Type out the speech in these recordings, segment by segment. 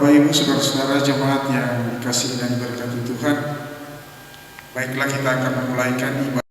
Bapak Ibu, saudara-saudara jemaat yang dikasihi dan diberkati Tuhan, baiklah kita akan memulaikan ibadah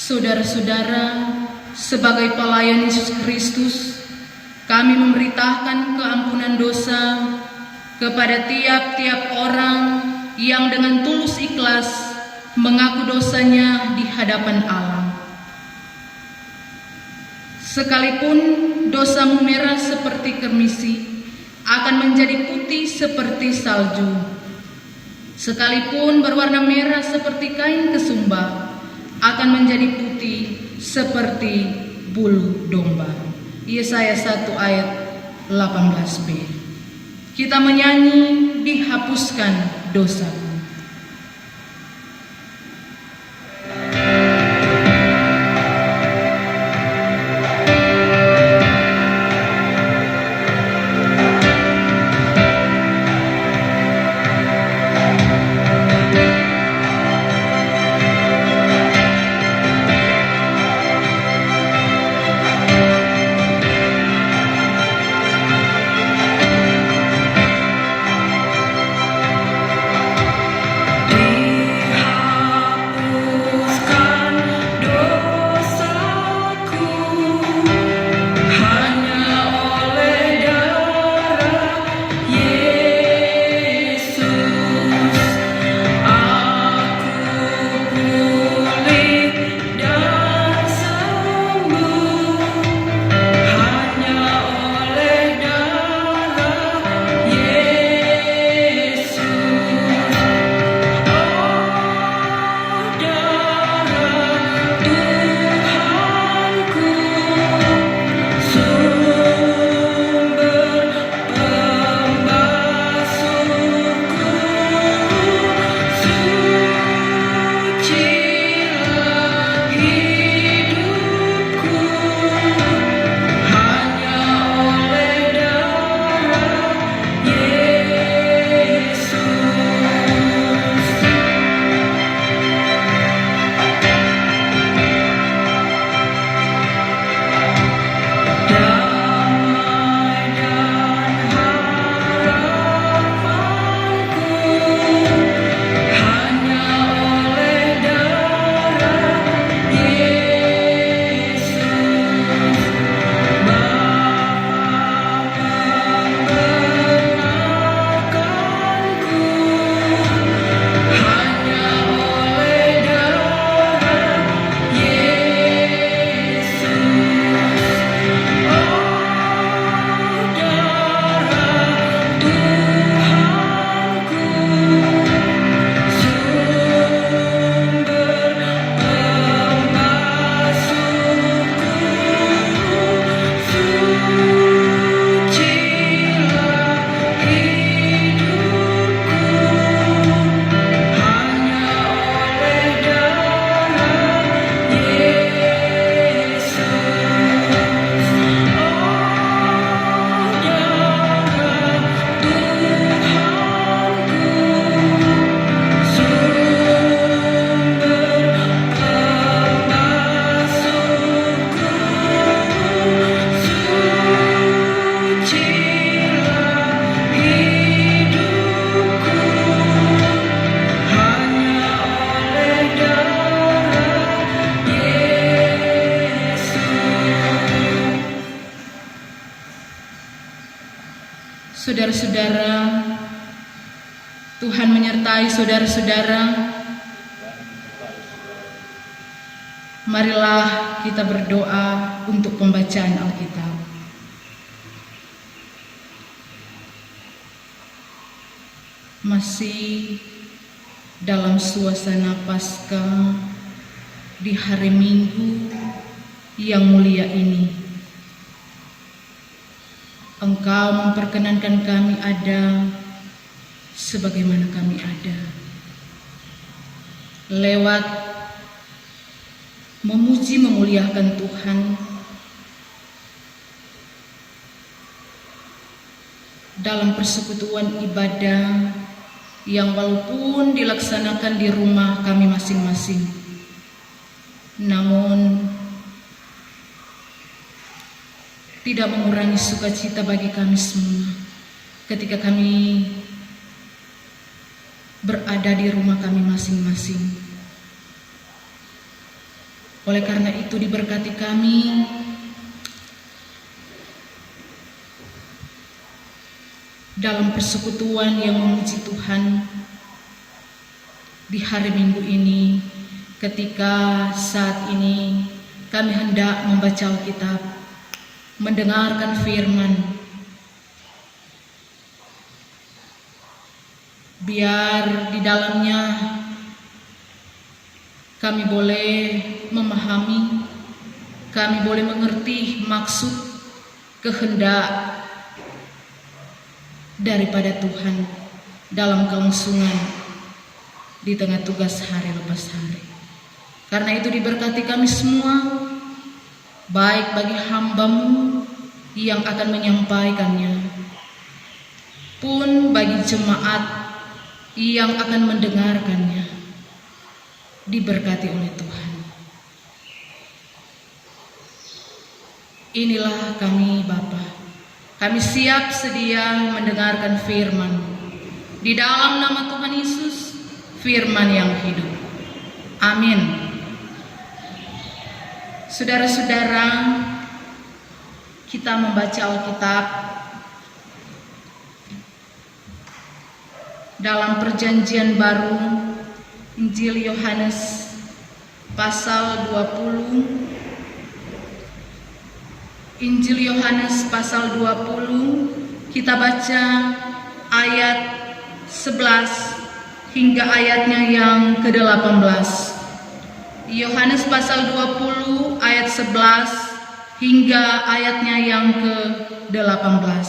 Saudara-saudara, sebagai pelayan Yesus Kristus, kami memberitakan keampunan dosa kepada tiap-tiap orang yang dengan tulus ikhlas mengaku dosanya di hadapan Allah. Sekalipun dosamu merah seperti kermisi, akan menjadi putih seperti salju. Sekalipun berwarna merah seperti kain kesumba, akan menjadi putih seperti bulu domba. Yesaya 1 ayat 18b. Kita menyanyi dihapuskan dosaku. Saudara-saudara, Tuhan menyertai saudara-saudara. Marilah kita berdoa untuk pembacaan Alkitab. Masih dalam suasana Paskah di hari Minggu yang mulia ini, Engkau memperkenankan kami ada sebagaimana kami ada, lewat memuji memuliakan Tuhan dalam persekutuan ibadah yang walaupun dilaksanakan di rumah kami masing-masing, namun tidak mengurangi sukacita bagi kami semua ketika kami berada di rumah kami masing-masing. Oleh karena itu diberkati kami dalam persekutuan yang memuji Tuhan di hari Minggu ini, ketika saat ini kami hendak membaca Alkitab, mendengarkan firman. Biar di dalamnya kami boleh memahami, kami boleh mengerti maksud, kehendak daripada Tuhan dalam kelangsungan di tengah tugas hari lepas hari. Karena itu diberkati kami semua, baik bagi hamba-Mu yang akan menyampaikannya, pun bagi jemaat yang akan mendengarkannya, diberkati oleh Tuhan. Inilah kami Bapa, kami siap sedia mendengarkan firman di dalam nama Tuhan Yesus, firman yang hidup. Amin. Saudara-saudara, kita membaca Alkitab dalam Perjanjian Baru, Injil Yohanes pasal 20. Injil Yohanes pasal 20, kita baca ayat 11 hingga ayatnya yang ke-18. Yohanes pasal 20 ayat 11 hingga ayatnya yang ke-18.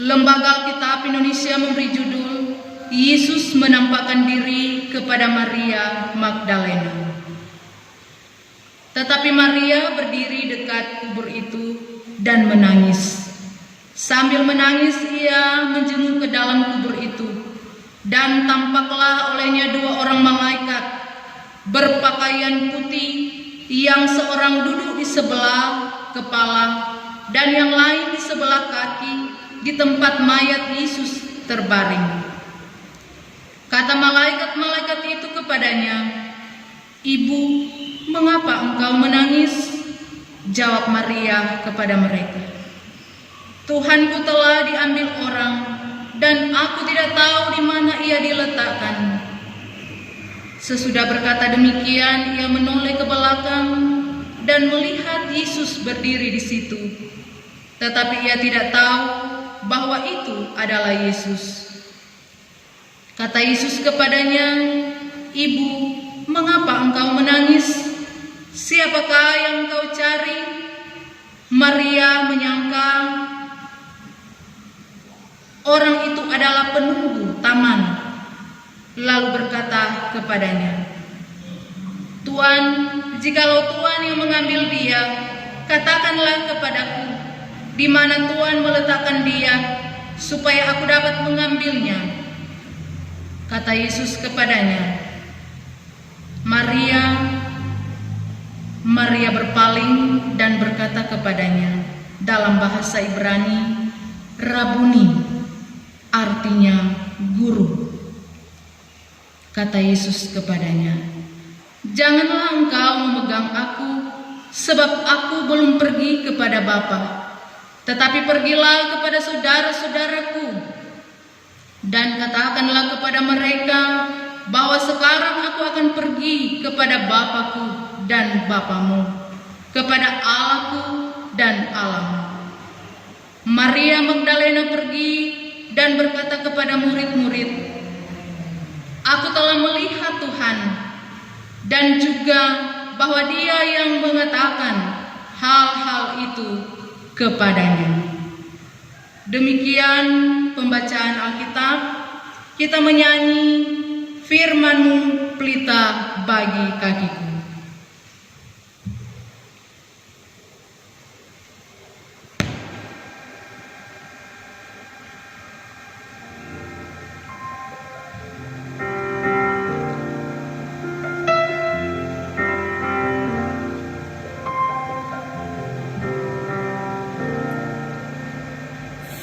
Lembaga Alkitab Indonesia memberi judul Yesus menampakkan diri kepada Maria Magdalena. Tetapi Maria berdiri dekat kubur itu dan menangis. Sambil menangis ia menjenguk ke dalam kubur itu, dan tampaklah olehnya 2 orang malaikat berpakaian putih, yang seorang duduk di sebelah kepala dan yang lain di sebelah kaki di tempat mayat Yesus terbaring. Kata malaikat-malaikat itu kepadanya, "Ibu, mengapa engkau menangis?" Jawab Maria kepada mereka, "Tuhanku telah diambil orang, dan aku tidak tahu di mana ia diletakkan." Sesudah berkata demikian, ia menoleh ke belakang dan melihat Yesus berdiri di situ. Tetapi ia tidak tahu bahwa itu adalah Yesus. Kata Yesus kepadanya, "Ibu, mengapa engkau menangis? Siapakah yang engkau cari?" Maria menyangka orang itu adalah penunggu taman, lalu berkata kepadanya, "Tuan, jikalau Tuan yang mengambil dia, katakanlah kepadaku di mana Tuhan meletakkan dia, supaya aku dapat mengambilnya." Kata Yesus kepadanya, "Maria." Maria berpaling dan berkata kepadanya dalam bahasa Ibrani, "Rabuni," artinya guru. Kata Yesus kepadanya, "Janganlah engkau memegang aku, sebab aku belum pergi kepada Bapa. Tetapi pergilah kepada saudara-saudaraku dan katakanlah kepada mereka bahwa sekarang aku akan pergi kepada Bapa-Ku dan Bapamu, kepada Allah-Ku dan Allahmu." Maria Magdalena pergi dan berkata kepada murid-murid, "Aku telah melihat Tuhan," dan juga bahwa Dia yang mengatakan hal-hal itu kepadanya. Demikian pembacaan Alkitab. Kita menyanyi firman-Mu pelita bagi kakiku.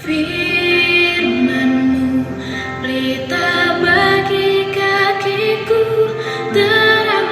Firman-Mu pelita bagi kakiku, terang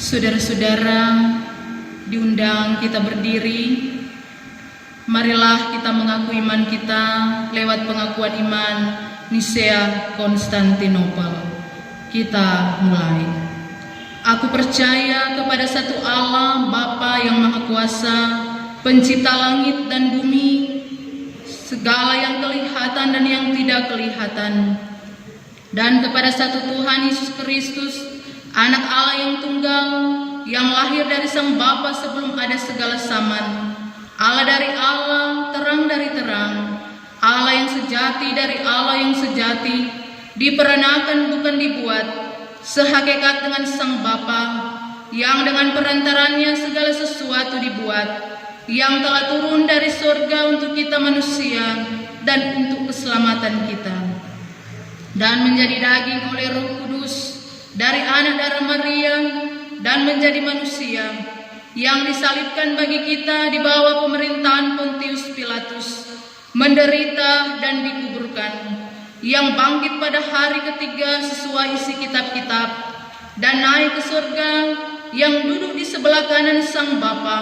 Saudara-saudara, diundang kita berdiri. Marilah kita mengaku iman kita lewat pengakuan iman Nisea Konstantinopel. Kita mulai. Aku percaya kepada satu Allah, Bapa yang Maha Kuasa, Pencipta langit dan bumi, segala yang kelihatan dan yang tidak kelihatan, dan kepada satu Tuhan Yesus Kristus, Anak Allah yang tunggal, yang lahir dari Sang Bapa sebelum ada segala zaman, Allah dari Allah, terang dari terang, Allah yang sejati dari Allah yang sejati, diperanakan bukan dibuat, sehakikat dengan Sang Bapa, yang dengan perantarannya segala sesuatu dibuat, yang telah turun dari surga untuk kita manusia dan untuk keselamatan kita, dan menjadi daging oleh Roh Kudus dari anak darah Maria dan menjadi manusia, yang disalibkan bagi kita di bawah pemerintahan Pontius Pilatus, menderita dan dikuburkan, yang bangkit pada hari ketiga sesuai isi kitab-kitab, dan naik ke surga, yang duduk di sebelah kanan Sang Bapa,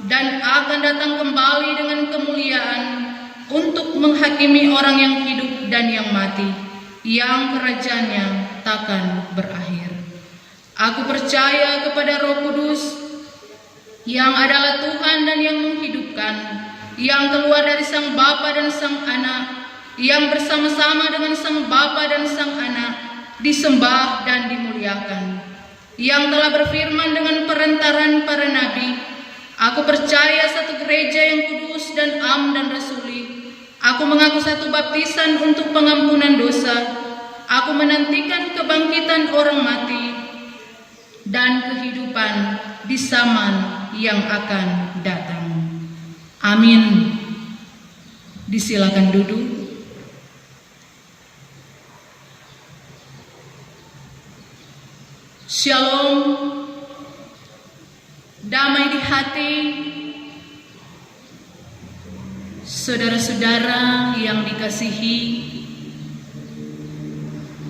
dan akan datang kembali dengan kemuliaan untuk menghakimi orang yang hidup dan yang mati, yang kerajaannya takkan berakhir. Aku percaya kepada Roh Kudus, yang adalah Tuhan dan yang menghidupkan, yang keluar dari Sang Bapa dan Sang Anak, yang bersama-sama dengan Sang Bapa dan Sang Anak disembah dan dimuliakan, yang telah berfirman dengan perantaran para nabi. Aku percaya satu gereja yang kudus dan am dan rasuli. Aku mengaku satu baptisan untuk pengampunan dosa. Aku menantikan kebangkitan orang mati dan kehidupan di zaman yang akan datang. Amin. Disilakan duduk. Shalom, damai di hati, saudara-saudara yang dikasihi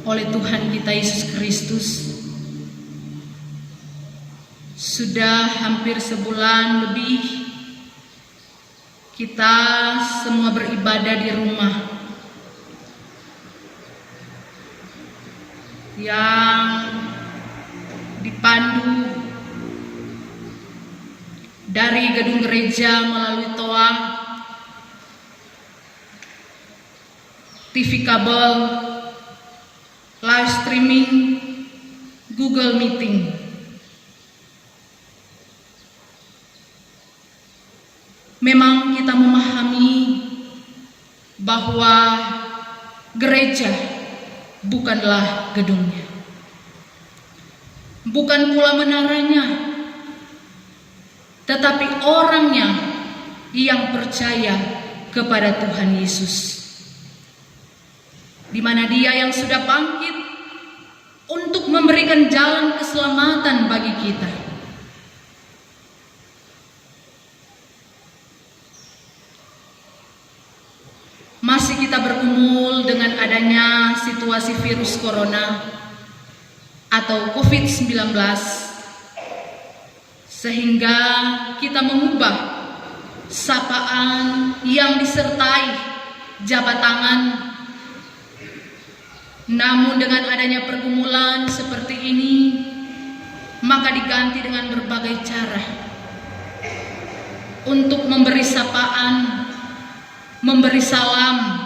oleh Tuhan kita Yesus Kristus. Sudah hampir sebulan lebih kita semua beribadah di rumah, yang dipandu dari gedung gereja melalui toa, TV kabel, live streaming, Google Meeting. Memang kita memahami bahwa gereja bukanlah gedungnya, bukan pula menaranya, tetapi orangnya yang percaya kepada Tuhan Yesus, di mana Dia yang sudah bangkit untuk memberikan jalan keselamatan bagi kita. Masih kita bergumul dengan adanya situasi virus corona atau COVID-19, sehingga kita mengubah sapaan yang disertai jabat tangan. Namun dengan adanya pergumulan seperti ini, maka diganti dengan berbagai cara untuk memberi sapaan, memberi salam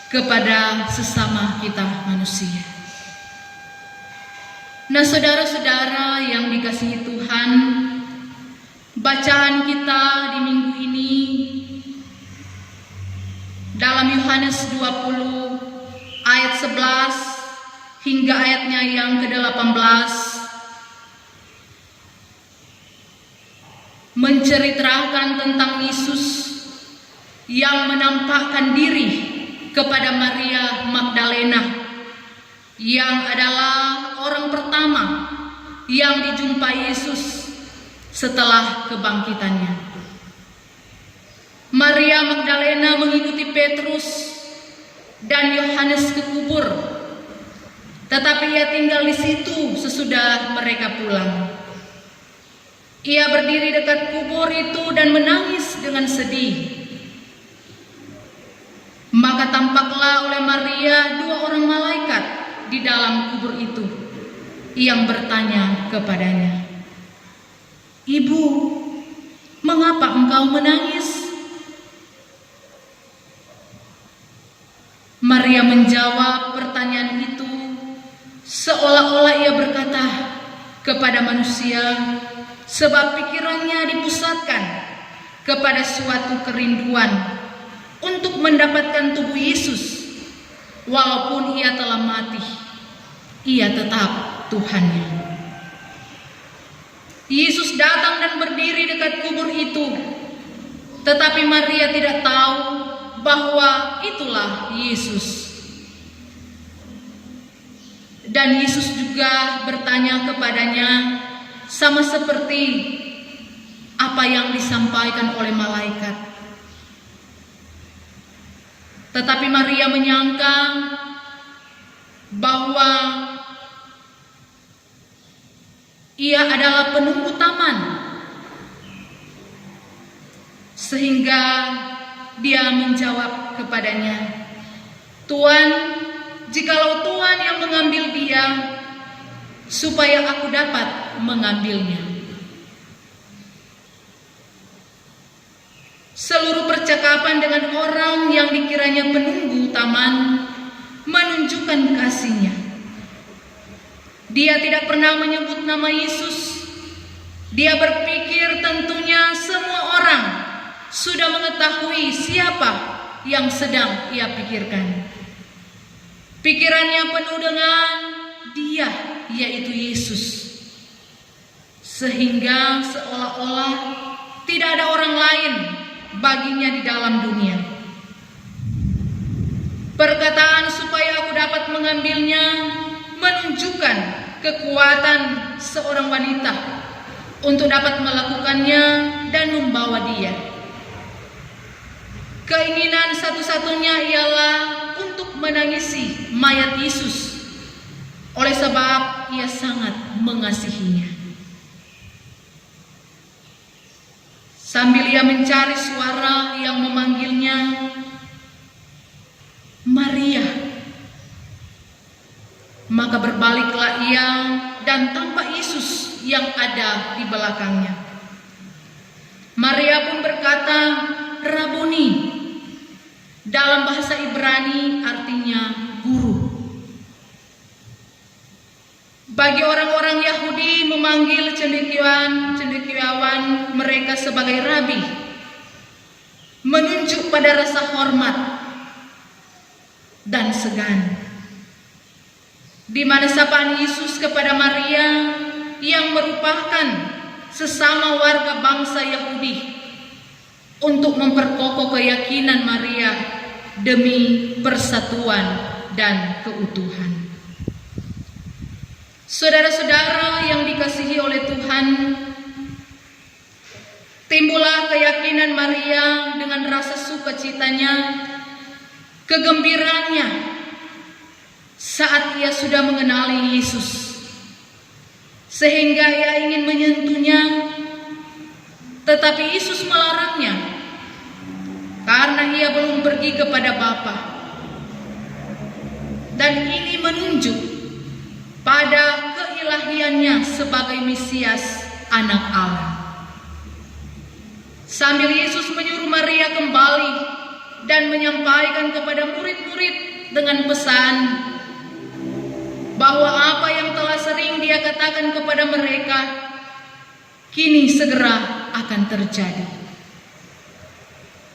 kepada sesama kita manusia. Nah, saudara-saudara yang dikasihi Tuhan, bacaan kita di minggu ini dalam Yohanes 20 ayat 11 hingga ayatnya yang ke-18 menceritakan tentang Yesus yang menampakkan diri kepada Maria Magdalena, yang adalah orang pertama yang dijumpai Yesus setelah kebangkitannya. Maria Magdalena mengikuti Petrus dan Yohanes ke kubur tetapi ia tinggal di situ sesudah mereka pulang. Ia berdiri dekat kubur itu dan menangis dengan sedih. Maka tampaklah oleh Maria 2 orang malaikat di dalam kubur itu yang bertanya kepadanya, "Ibu, mengapa engkau menangis?" Maria menjawab pertanyaan itu seolah-olah ia berkata kepada manusia, sebab pikirannya dipusatkan kepada suatu kerinduan untuk mendapatkan tubuh Yesus. Walaupun ia telah mati, ia tetap Tuhannya. Yesus datang dan berdiri dekat kubur itu, tetapi Maria tidak tahu bahwa itulah Yesus. Dan Yesus juga bertanya kepadanya sama seperti apa yang disampaikan oleh malaikat. Tetapi Maria menyangka bahwa ia adalah penunggu taman, sehingga dia menjawab kepadanya, "Tuan, jikalau Tuhan yang mengambil dia, supaya aku dapat mengambilnya." Seluruh percakapan dengan orang yang dikiranya penunggu taman menunjukkan kasihnya. Dia tidak pernah menyebut nama Yesus. Dia berpikir tentunya semua orang sudah mengetahui siapa yang sedang ia pikirkan. Pikirannya penuh dengan dia, yaitu Yesus. Sehingga seolah-olah tidak ada orang lain baginya di dalam dunia. Perkataan supaya aku dapat mengambilnya menunjukkan kekuatan seorang wanita untuk dapat melakukannya dan membawa dia. Keinginan satu-satunya ialah untuk menangisi mayat Yesus, oleh sebab ia sangat mengasihinya. Sambil ia mencari suara yang memanggilnya, "Maria," maka berbaliklah ia dan tampak Yesus yang ada di belakangnya. Maria pun berkata, "Rabuni," dalam bahasa Ibrani artinya guru. Bagi orang-orang Yahudi memanggil cendekiawan mereka sebagai rabi, menunjuk pada rasa hormat dan segan. Di mana sapaan Yesus kepada Maria yang merupakan sesama warga bangsa Yahudi untuk memperkokoh keyakinan Maria demi persatuan dan keutuhan. Saudara-saudara yang dikasihi oleh Tuhan, timbullah keyakinan Maria dengan rasa sukacitanya, kegembiraannya saat ia sudah mengenali Yesus, sehingga ia ingin menyentuhnya, tetapi Yesus melarangnya karena ia belum pergi kepada Bapa. Dan ini menunjuk pada keilahiannya sebagai Mesias, anak Allah. Sambil Yesus menyuruh Maria kembali dan menyampaikan kepada murid-murid dengan pesan bahwa apa yang telah sering dia katakan kepada mereka kini segera akan terjadi.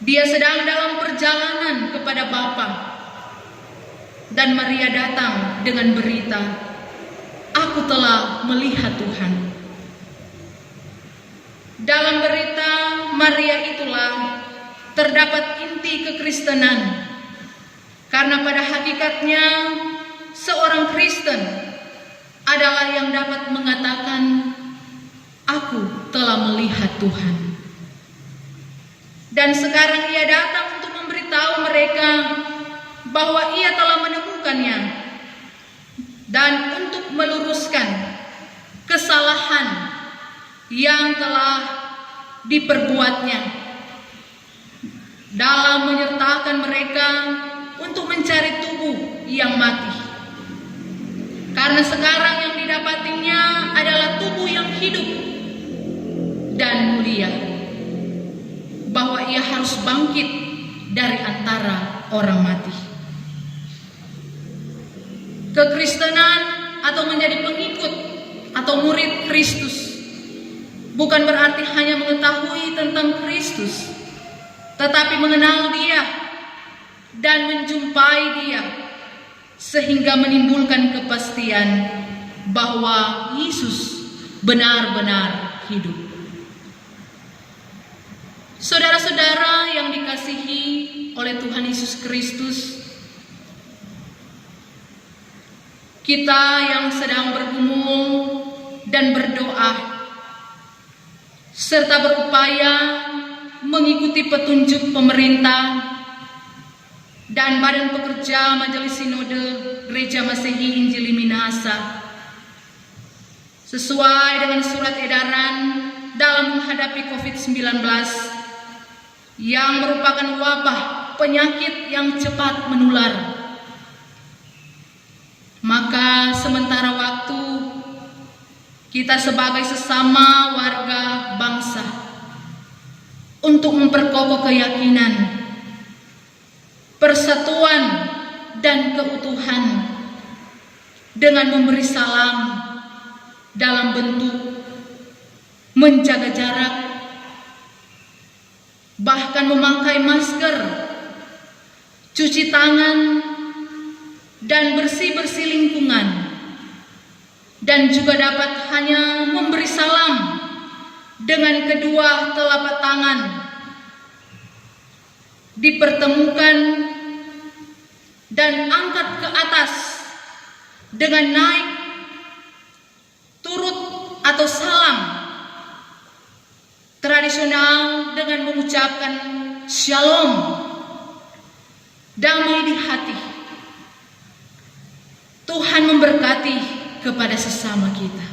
Dia sedang dalam perjalanan kepada Bapa, dan Maria datang dengan berita, "Aku telah melihat Tuhan." Dalam berita Maria itulah terdapat inti kekristenan, karena pada hakikatnya seorang Kristen adalah yang dapat mengatakan, "Aku telah melihat Tuhan." Dan sekarang ia datang untuk memberitahu mereka bahwa ia telah menemukannya, dan untuk meluruskan kesalahan yang telah diperbuatnya dalam menyertakan mereka untuk mencari tubuh yang mati. Karena sekarang yang didapatinya adalah tubuh yang hidup dan mulia, bahwa ia harus bangkit dari antara orang mati. Kekristenan atau menjadi pengikut atau murid Kristus bukan berarti hanya mengetahui tentang Kristus, tetapi mengenal Dia dan menjumpai Dia, sehingga menimbulkan kepastian bahwa Yesus benar-benar hidup. Saudara-saudara yang dikasihi oleh Tuhan Yesus Kristus, kita yang sedang bergumul dan berdoa serta berupaya mengikuti petunjuk pemerintah dan Badan Pekerja Majelis Sinode Gereja Masehi Injili Minahasa sesuai dengan surat edaran dalam menghadapi COVID-19 yang merupakan wabah penyakit yang cepat menular. Maka sementara waktu kita sebagai sesama warga bangsa untuk memperkokoh keyakinan, persatuan dan keutuhan dengan memberi salam dalam bentuk menjaga jarak, bahkan memakai masker, cuci tangan, dan bersih-bersih lingkungan, dan juga dapat hanya memberi salam dengan kedua telapak tangan, dipertemukan dan angkat ke atas dengan naik turut atau salam tradisional dengan mengucapkan shalom, damai di hati. Tuhan memberkati kepada sesama kita.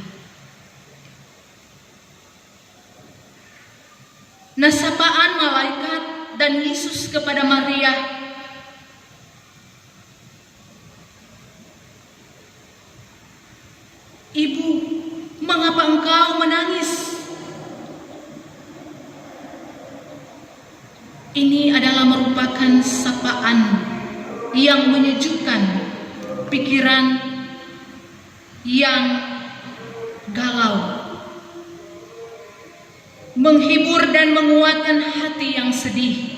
Nah, sapaan malaikat dan Yesus kepada Maria "Ibu, mengapa engkau menangis?" Ini adalah merupakan sapaan yang menyejukkan pikiran yang galau, menghibur dan menguatkan hati yang sedih.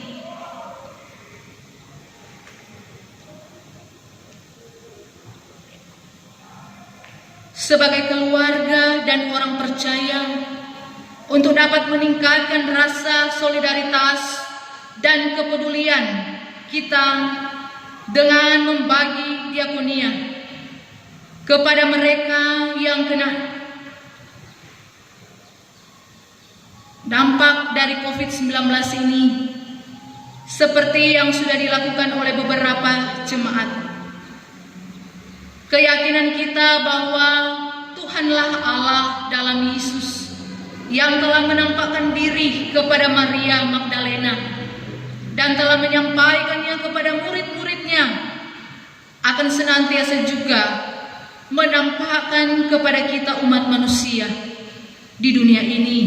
Sebagai keluarga dan orang percaya, untuk dapat meningkatkan rasa solidaritas dan kepedulian kita dengan membagi diakonia kepada mereka yang kena dampak dari COVID-19 ini, seperti yang sudah dilakukan oleh beberapa jemaat. Keyakinan kita bahwa Tuhanlah Allah dalam Yesus yang telah menampakkan diri kepada Maria Magdalena dan telah menyampaikannya kepada murid-muridnya, akan senantiasa juga menampakkan kepada kita umat manusia di dunia ini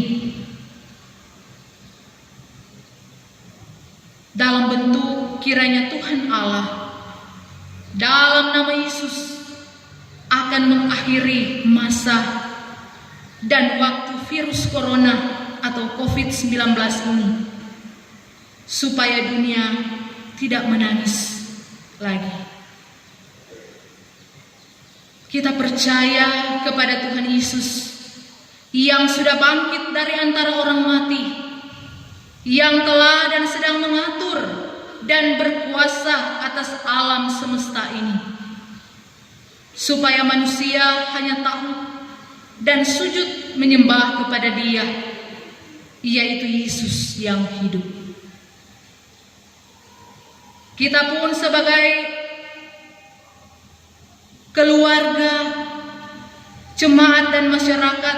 dalam bentuk kiranya Tuhan Allah dalam nama Yesus akan mengakhiri masa dan waktu virus corona atau COVID-19 ini, supaya dunia tidak menangis lagi. Kita percaya kepada Tuhan Yesus yang sudah bangkit dari antara orang mati, yang telah dan sedang mengatur dan berkuasa atas alam semesta ini, supaya manusia hanya tahu dan sujud menyembah kepada Dia, yaitu Yesus yang hidup. Kita pun sebagai keluarga, jemaat dan masyarakat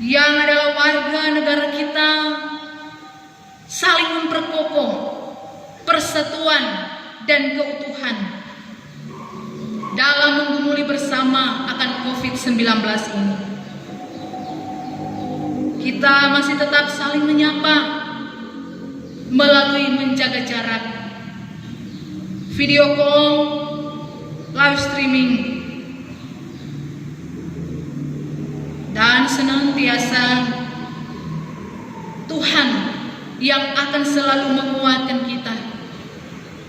yang adalah warga negara kita saling memperkokoh persatuan dan keutuhan dalam menggumuli bersama akan COVID-19 ini. Kita masih tetap saling menyapa melalui menjaga jarak, video call, live streaming, dan senantiasa Tuhan yang akan selalu menguatkan kita,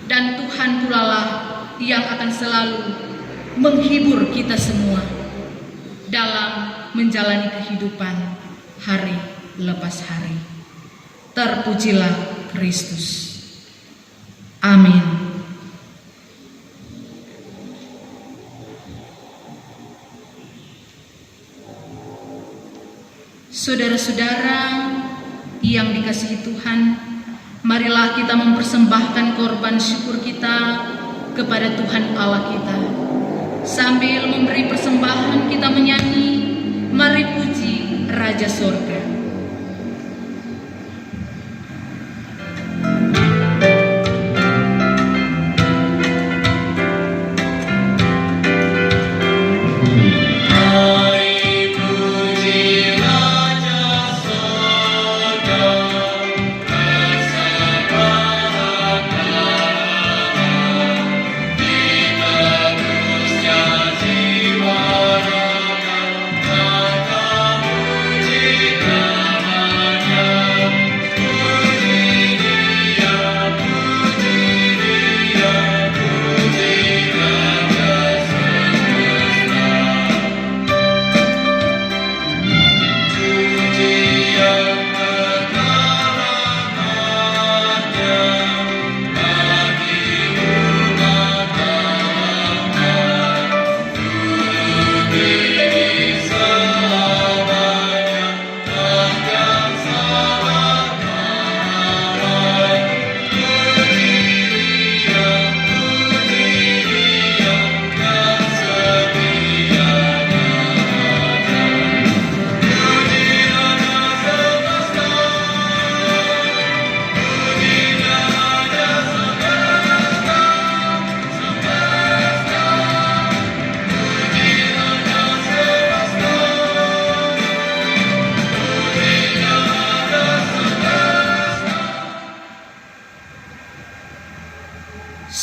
dan Tuhan pula lah yang akan selalu menghibur kita semua dalam menjalani kehidupan hari lepas hari. Terpujilah Kristus. Amin. Saudara-saudara yang dikasihi Tuhan, marilah kita mempersembahkan korban syukur kita kepada Tuhan Allah kita. Sambil memberi persembahan, kita menyanyi Mari Puji Raja Sorga.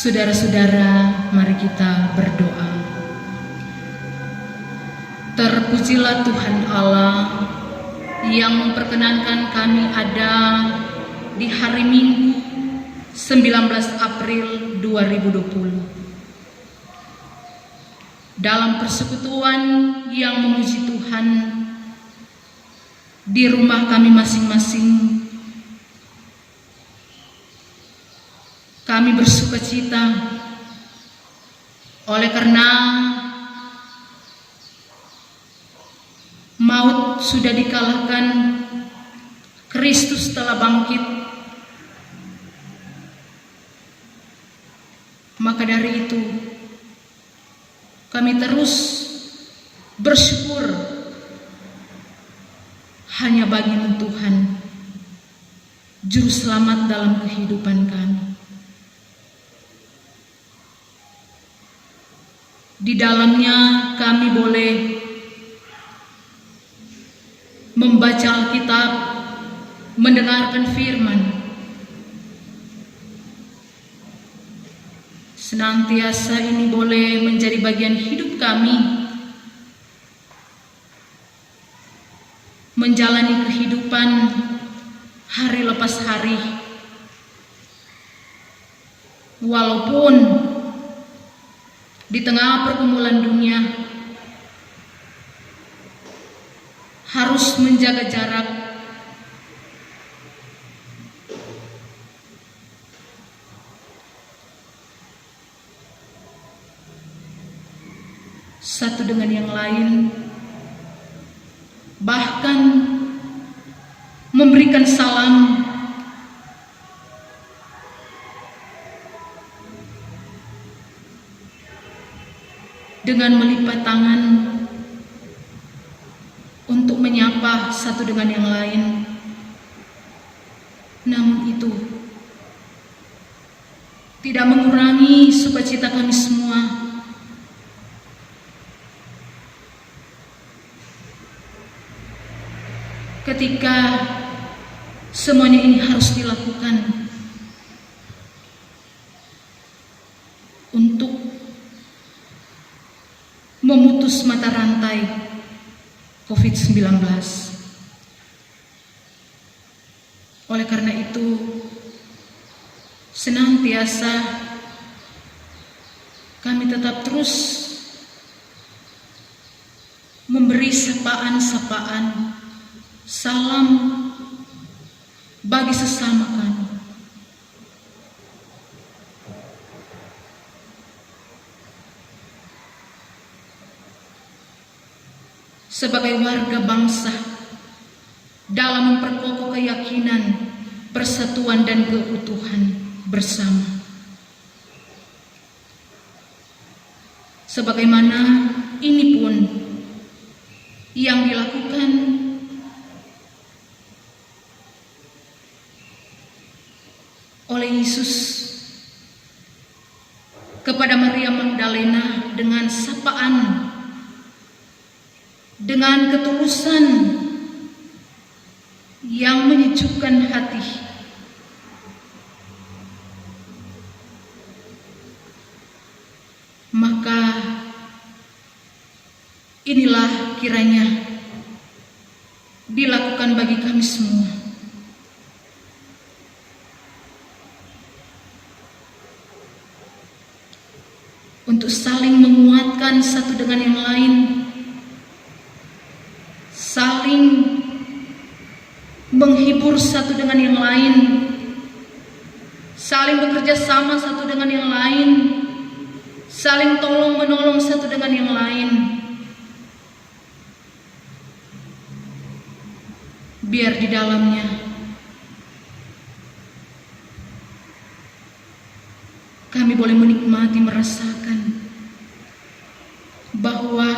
Saudara-saudara, mari kita berdoa. Terpujilah Tuhan Allah yang memperkenankan kami ada di hari Minggu 19 April 2020 dalam persekutuan yang memuji Tuhan di rumah kami masing-masing. Kami bersukacita oleh karena maut sudah dikalahkan, Kristus telah bangkit. Maka dari itu kami terus bersyukur hanya bagi-Mu Tuhan, Juru Selamat dalam kehidupan kami. Di dalamnya kami boleh membaca Alkitab, mendengarkan firman. Senantiasa ini boleh menjadi bagian hidup kami, menjalani kehidupan hari lepas hari. Walaupun di tengah pergumulan dunia harus menjaga jarak, satu dengan yang lain, bahkan memberikan salam dengan melipat tangan untuk menyapa satu dengan yang lain. Namun itu tidak mengurangi sukacita kami semua. Ketika semuanya ini harus dilakukan untuk memutus mata rantai COVID-19. Oleh karena itu, senantiasa kami tetap terus memberi sapaan-sapaan, salam bagi sesama kami. Sebagai warga bangsa, dalam memperkokoh keyakinan, persatuan dan keutuhan bersama. Sebagaimana ini pun yang dilakukan oleh Yesus kepada Maria Magdalena dengan sapaan, dengan ketulusan yang menyejukkan hati. Maka inilah kiranya dilakukan bagi kami semua. Untuk saling menguatkan satu dengan yang lain, saling menghibur satu dengan yang lain, saling bekerja sama satu dengan yang lain, saling tolong menolong satu dengan yang lain. Biar di dalamnya kami boleh menikmati, merasakan bahwa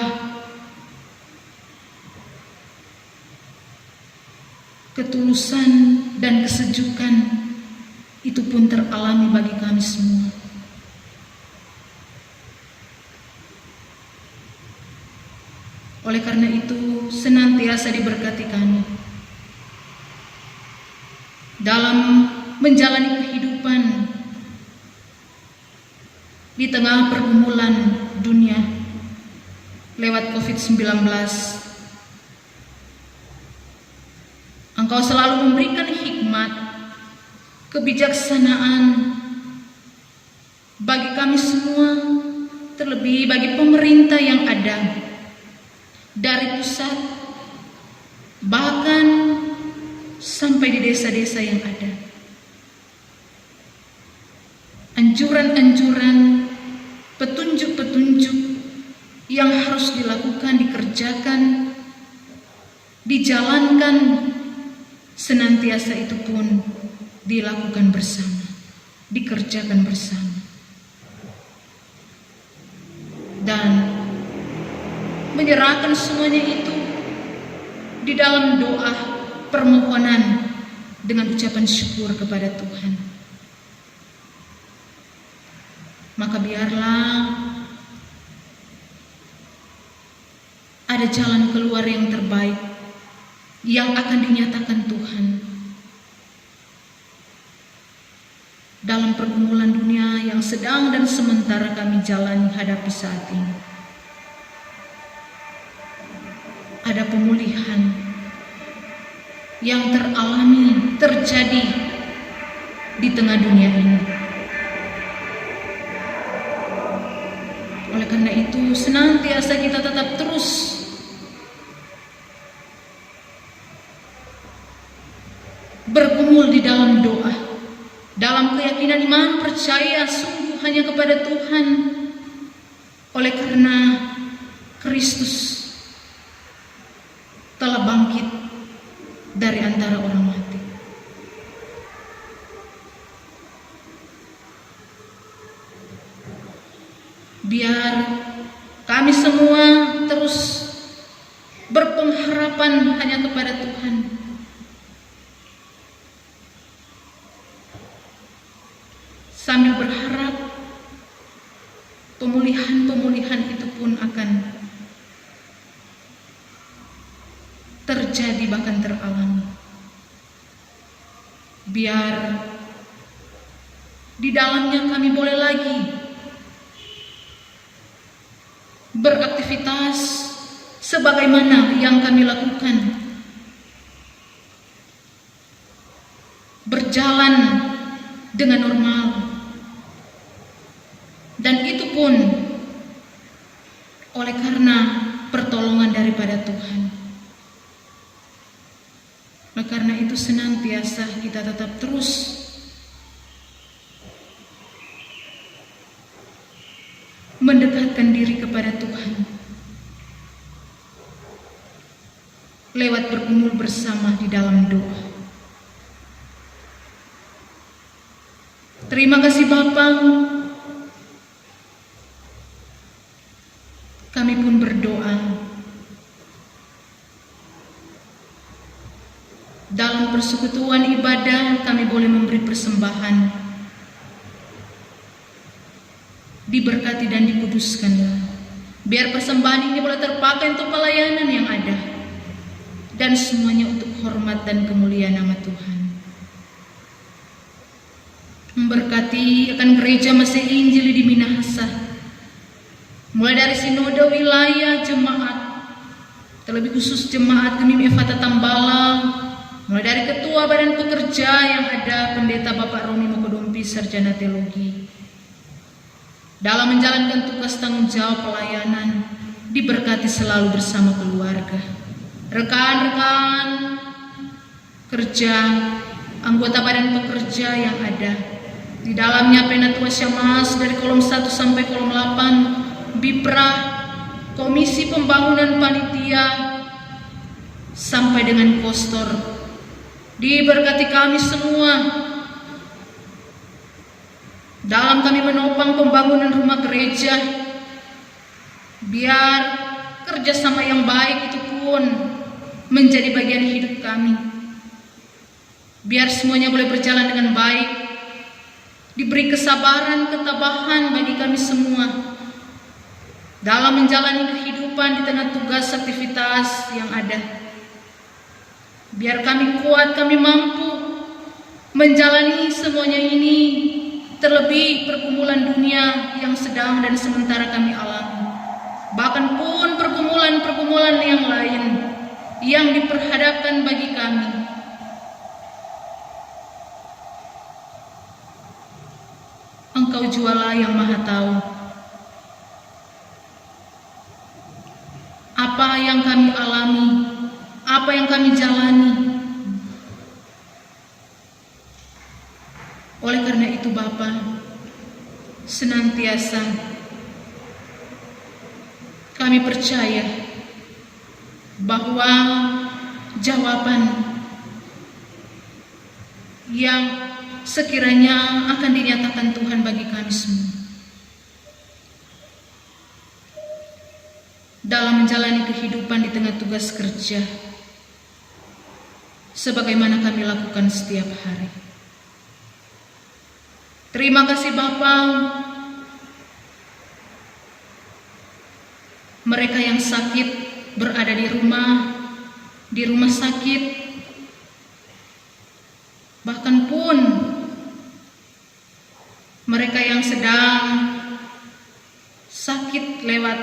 ketulusan dan kesejukan itu pun teralami bagi kami semua. Oleh karena itu, senantiasa diberkati kami dalam menjalani kehidupan di tengah pergumulan dunia lewat COVID-19. Engkau selalu memberikan hikmat, kebijaksanaan bagi kami semua, terlebih bagi pemerintah yang ada dari pusat bahkan sampai di desa-desa yang ada. Anjuran-anjuran, petunjuk-petunjuk yang harus dilakukan, dikerjakan, dijalankan, senantiasa itu pun dilakukan bersama, dikerjakan bersama. Dan menyerahkan semuanya itu di dalam doa permohonan dengan ucapan syukur kepada Tuhan. Maka biarlah ada jalan keluar yang terbaik yang akan dinyatakan Tuhan dalam pergumulan dunia yang sedang dan sementara kami jalani hadapi saat ini. Ada pemulihan yang teralami, terjadi di tengah dunia ini. Oleh karena itu, senantiasa kita tetap terus bergumul di dalam doa, dalam keyakinan iman, percaya sungguh hanya kepada Tuhan. Oleh karena Kristus telah bangkit dari antara orang mati. Biar kami Kami semua terus berpengharapan hanya kepada Tuhan. Sambil berharap pemulihan itu pun akan terjadi, bahkan teralami. Biar di dalamnya kami boleh lagi beraktivitas sebagaimana yang kami lakukan, berjalan dengan normal, dan itu pun oleh karena pertolongan daripada Tuhan. Oleh karena itu senantiasa kita tetap terus mendekatkan diri kepada Tuhan lewat bergumul bersama di dalam doa. Terima kasih Bapa. Kami pun berdoa dalam persekutuan ibadah, kami boleh memberi persembahan. Diberkati dan dikuduskanlah. Biar persembahan ini boleh terpakai untuk pelayanan yang ada, dan semuanya untuk hormat dan kemuliaan nama Tuhan. Memberkati akan gereja Masih Injili di Minahasa, mulai dari sinode wilayah jemaat, terlebih khusus jemaat Gemim Efata Tambala, mulai dari ketua badan pekerja yang ada Pendeta Bapak Roni Mokodompi, sarjana teologi. Dalam menjalankan tugas tanggung jawab pelayanan, diberkati selalu bersama keluarga, rekan-rekan kerja, anggota badan pekerja yang ada. Di dalamnya Penatua Syamas dari kolom 1 sampai kolom 8, Bipra, Komisi Pembangunan Panitia, sampai dengan Kostor. Diberkati kami semua dalam kami menopang pembangunan rumah gereja, biar kerjasama yang baik itu pun menjadi bagian hidup kami. Biar semuanya boleh berjalan dengan baik, diberi kesabaran, ketabahan bagi kami semua dalam menjalani kehidupan di tengah tugas aktivitas yang ada. Biar kami kuat, kami mampu menjalani semuanya ini, terlebih pergumulan dunia yang sedang dan sementara kami alami, bahkan pun pergumulan-pergumulan yang lain yang diperhadapkan bagi kami. Engkau jualah yang Maha Tahu apa yang kami alami, apa yang kami jalani. Oleh karena itu Bapa, senantiasa kami percaya bahwa jawaban yang sekiranya akan dinyatakan Tuhan bagi kami semua dalam menjalani kehidupan di tengah tugas kerja, sebagaimana kami lakukan setiap hari. Terima kasih Bapa. Mereka yang sakit berada di rumah sakit, bahkan pun mereka yang sedang sakit lewat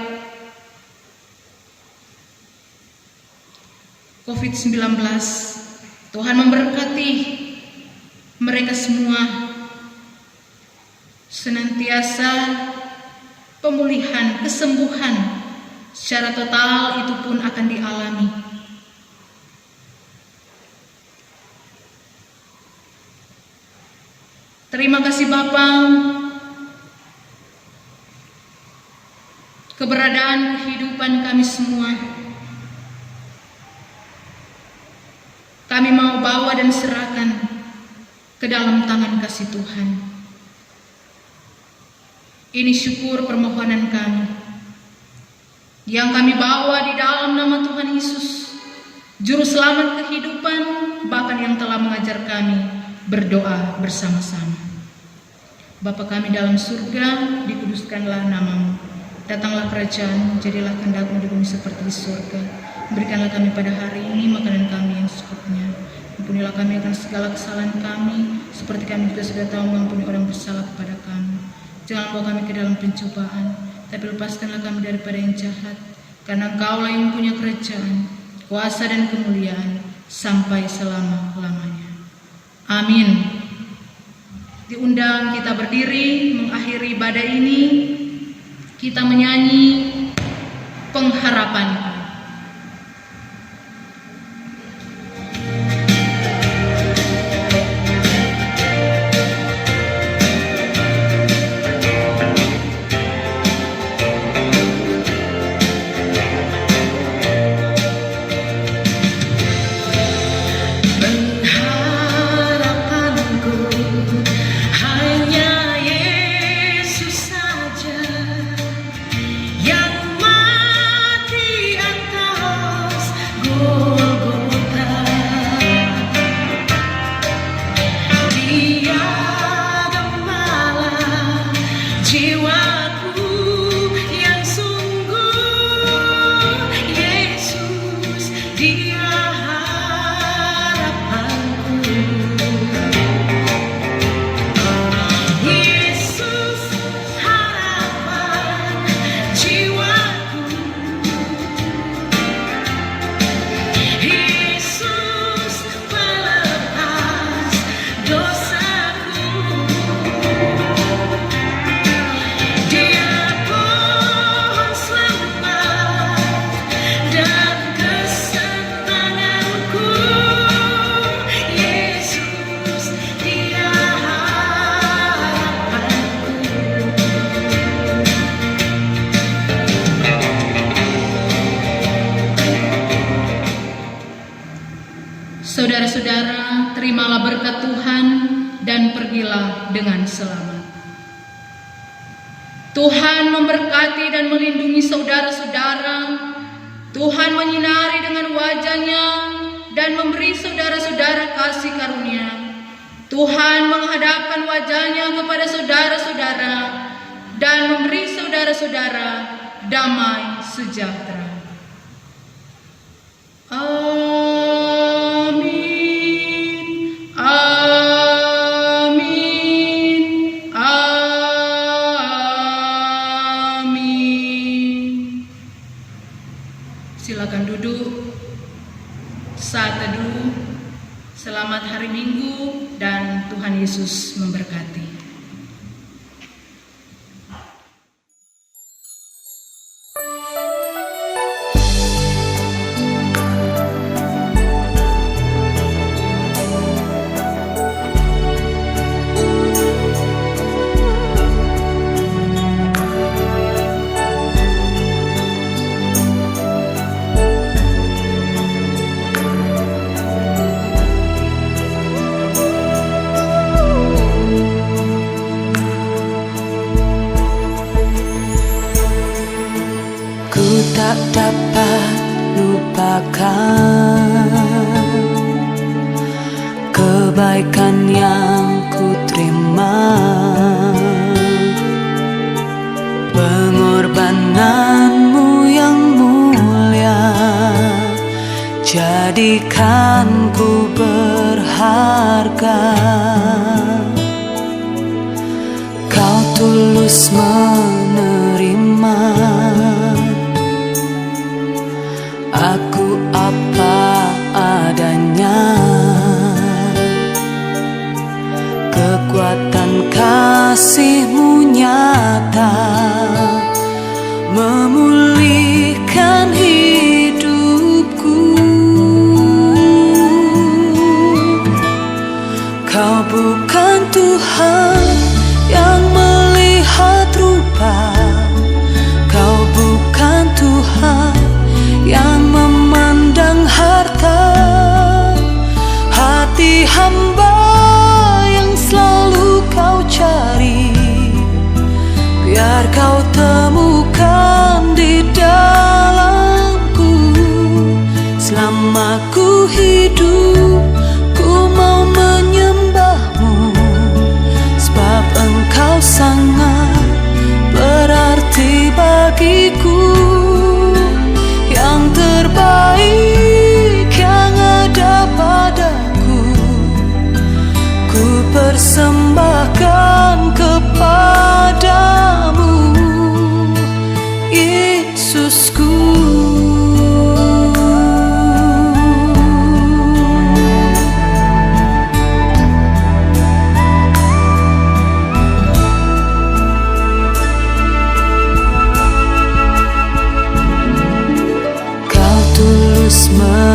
COVID-19, Tuhan memberkati mereka semua. Senantiasa pemulihan, kesembuhan secara total itu pun akan dialami. Terima kasih Bapa. Keberadaan kehidupan kami semua kami mau bawa dan serahkan ke dalam tangan kasih Tuhan. Ini syukur permohonan kami yang kami bawa di dalam nama Tuhan Yesus, Juru Selamat kehidupan, bahkan yang telah mengajar kami berdoa bersama-sama. Bapa kami dalam surga, dikuduskanlah namamu. Datanglah kerajaan, jadilah kehendak-Mu di bumi seperti di surga. Berikanlah kami pada hari ini makanan kami yang secukupnya. Ampunilah kami akan segala kesalahan kami, seperti kami juga sudah tahu mengampuni orang bersalah kepada kami. Jangan bawa kami ke dalam pencobaan, tapi lepaskanlah kami daripada yang jahat. Karena Engkau-lah yang punya kerajaan, kuasa dan kemuliaan sampai selama-lamanya. Amin. Diundang kita berdiri mengakhiri ibadah ini. Kita menyanyi pengharapan. Saudara-saudara, terimalah berkat Tuhan dan pergilah dengan selamat. Tuhan memberkati dan melindungi saudara-saudara. Tuhan menyinari dengan wajah-Nya dan memberi saudara-saudara kasih karunia. Tuhan menghadapkan wajah-Nya kepada saudara-saudara dan memberi saudara-saudara damai sejahtera. Silakan duduk. Saat teduh. Selamat hari Minggu dan Tuhan Yesus memberkati. Tak dapat lupakan kebaikan yang ku terima, pengorbananmu yang mulia jadikan ku berharga. Kau tulus menerima aku apa adanya. Kekuatan kasih-Mu nyata memulihkan hidupku. Kau bukan Tuhan yang melihat rupa, Kau menangis